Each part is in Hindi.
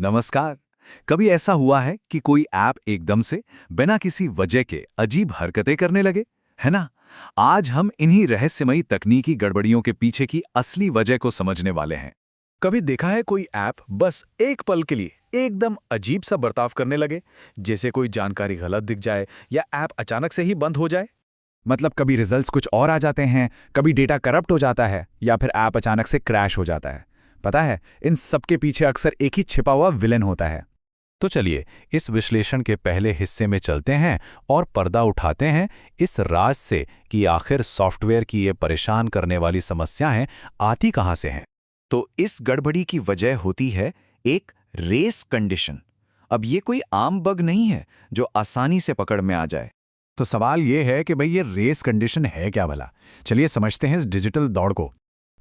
नमस्कार। कभी ऐसा हुआ है कि कोई ऐप एकदम से बिना किसी वजह के अजीब हरकतें करने लगे, है ना? आज हम इन्हीं रहस्यमयी तकनीकी गड़बड़ियों के पीछे की असली वजह को समझने वाले हैं। कभी देखा है कोई ऐप बस एक पल के लिए एकदम अजीब सा बर्ताव करने लगे, जैसे कोई जानकारी गलत दिख जाए या ऐप अचानक से ही बंद हो जाए? मतलब कभी रिजल्ट्स कुछ और आ जाते हैं, कभी डेटा करप्ट हो जाता है या फिर ऐप अचानक से क्रैश हो जाता है। पता है, इन सब के पीछे अक्सर एक ही छिपा हुआ विलेन होता है। तो चलिए इस विश्लेषण के पहले हिस्से में चलते हैं और पर्दा उठाते हैं इस राज से कि आखिर सॉफ्टवेयर की ये परेशान करने वाली समस्याएं आती कहां से हैं। तो इस गड़बड़ी की वजह होती है एक रेस कंडीशन। अब ये कोई आम बग नहीं है जो आसानी से पकड़ में आ जाए। तो सवाल ये है कि भाई ये रेस कंडीशन है क्या भला? चलिए समझते हैं इस डिजिटल दौड़ को।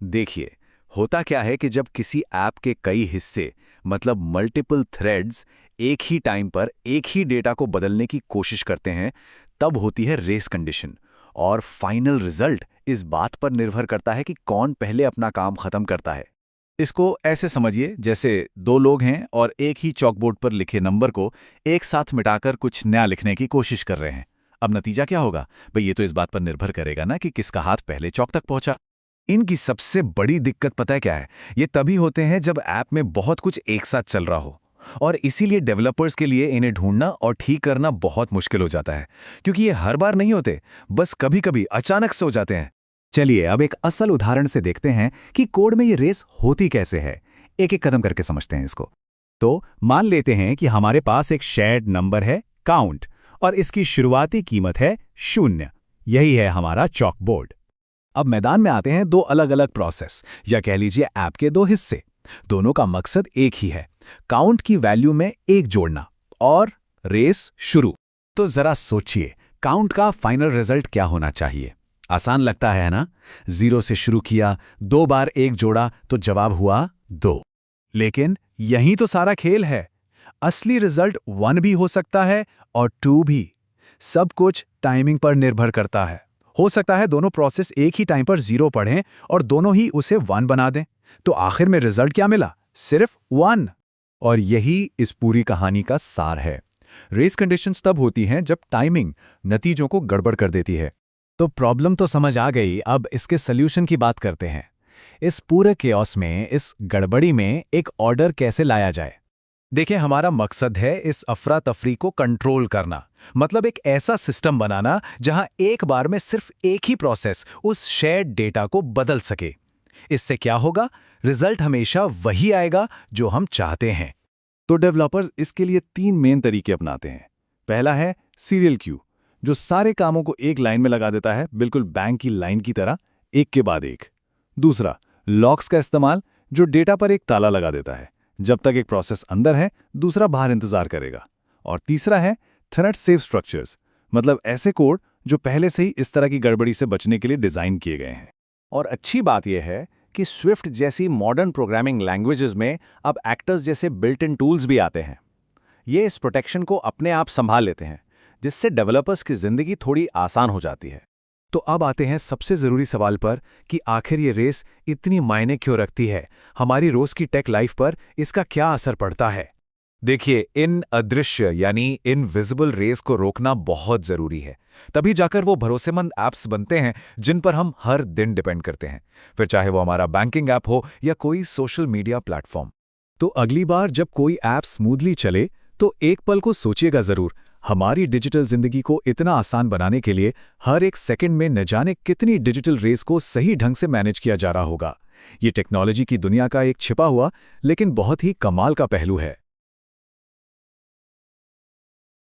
देखिए, होता क्या है कि जब किसी ऐप के कई हिस्से मतलब मल्टीपल थ्रेड्स एक ही टाइम पर एक ही डेटा को बदलने की कोशिश करते हैं, तब होती है रेस कंडीशन। और फाइनल रिजल्ट इस बात पर निर्भर करता है कि कौन पहले अपना काम खत्म करता है। इसको ऐसे समझिए जैसे दो लोग हैं और एक ही चॉकबोर्ड पर लिखे नंबर को एक साथ मिटाकर कुछ नया लिखने की कोशिश कर रहे हैं। अब नतीजा क्या होगा भाई? ये तो इस बात पर निर्भर करेगा ना कि किसका हाथ पहले चौक तक पहुंचा। इनकी सबसे बड़ी दिक्कत पता है क्या है? ये तभी होते हैं जब ऐप में बहुत कुछ एक साथ चल रहा हो, और इसीलिए डेवलपर्स के लिए इन्हें ढूंढना और ठीक करना बहुत मुश्किल हो जाता है, क्योंकि ये हर बार नहीं होते, बस कभी-कभी अचानक से हो जाते हैं। चलिए अब एक असल उदाहरण से देखते हैं कि कोड में ये रेस होती कैसे है। एक एक कदम करके समझते हैं इसको। तो मान लेते हैं कि हमारे पास एक शेयर्ड नंबर है काउंट, और इसकी शुरुआती कीमत है 0। यही है हमारा चॉकबोर्ड। अब मैदान में आते हैं दो अलग अलग प्रोसेस, या कह लीजिए ऐप के दो हिस्से। दोनों का मकसद एक ही है, काउंट की वैल्यू में 1 जोड़ना और रेस शुरू। तो जरा सोचिए, काउंट का फाइनल रिजल्ट क्या होना चाहिए? आसान लगता है ना? 0 से शुरू किया, 2 बार 1 जोड़ा तो जवाब हुआ 2। लेकिन यही तो सारा खेल है। असली रिजल्ट 1 भी हो सकता है और 2 भी। सब कुछ टाइमिंग पर निर्भर करता है। हो सकता है दोनों प्रोसेस एक ही टाइम पर 0 पढ़ें और दोनों ही उसे 1 बना दें। तो आखिर में रिजल्ट क्या मिला? सिर्फ 1। और यही इस पूरी कहानी का सार है। रेस कंडीशंस तब होती हैं जब टाइमिंग नतीजों को गड़बड़ कर देती है। तो प्रॉब्लम तो समझ आ गई, अब इसके सल्यूशन की बात करते हैं। इस पूरे केओस में, इस गड़बड़ी में एक ऑर्डर कैसे लाया जाए? देखिए, हमारा मकसद है इस अफरा तफरी को कंट्रोल करना। मतलब एक ऐसा सिस्टम बनाना जहां एक बार में सिर्फ एक ही प्रोसेस उस शेयर्ड डेटा को बदल सके। इससे क्या होगा? रिजल्ट हमेशा वही आएगा जो हम चाहते हैं। तो डेवलपर्स इसके लिए 3 मेन तरीके अपनाते हैं। पहला है सीरियल क्यू, जो सारे कामों को एक लाइन में लगा देता है, बिल्कुल बैंक की लाइन की तरह, एक के बाद एक। दूसरा, लॉक्स का इस्तेमाल, जो डेटा पर एक ताला लगा देता है। जब तक एक प्रोसेस अंदर है, दूसरा बाहर इंतजार करेगा। और तीसरा है थ्रेड सेफ स्ट्रक्चर्स, मतलब ऐसे कोड जो पहले से ही इस तरह की गड़बड़ी से बचने के लिए डिजाइन किए गए हैं। और अच्छी बात यह है कि स्विफ्ट जैसी मॉडर्न प्रोग्रामिंग लैंग्वेजेस में अब एक्टर्स जैसे बिल्ट इन टूल्स भी आते हैं। ये इस प्रोटेक्शन को अपने आप संभाल लेते हैं, जिससे डेवलपर्स की जिंदगी थोड़ी आसान हो जाती है। तो अब आते हैं सबसे जरूरी सवाल पर कि आखिर ये रेस इतनी मायने क्यों रखती है? हमारी रोज की टेक लाइफ पर इसका क्या असर पड़ता है? देखिए, इन अदृश्य यानी इनविजिबल रेस को रोकना बहुत जरूरी है। तभी जाकर वो भरोसेमंद ऐप्स बनते हैं जिन पर हम हर दिन डिपेंड करते हैं, फिर चाहे वो हमारा बैंकिंग ऐप हो या कोई सोशल मीडिया प्लेटफॉर्म। तो अगली बार जब कोई ऐप स्मूथली चले तो एक पल को सोचिएगा जरूर, हमारी डिजिटल जिंदगी को इतना आसान बनाने के लिए हर एक सेकंड में न जाने कितनी डिजिटल रेस को सही ढंग से मैनेज किया जा रहा होगा। ये टेक्नोलॉजी की दुनिया का एक छिपा हुआ लेकिन बहुत ही कमाल का पहलू है।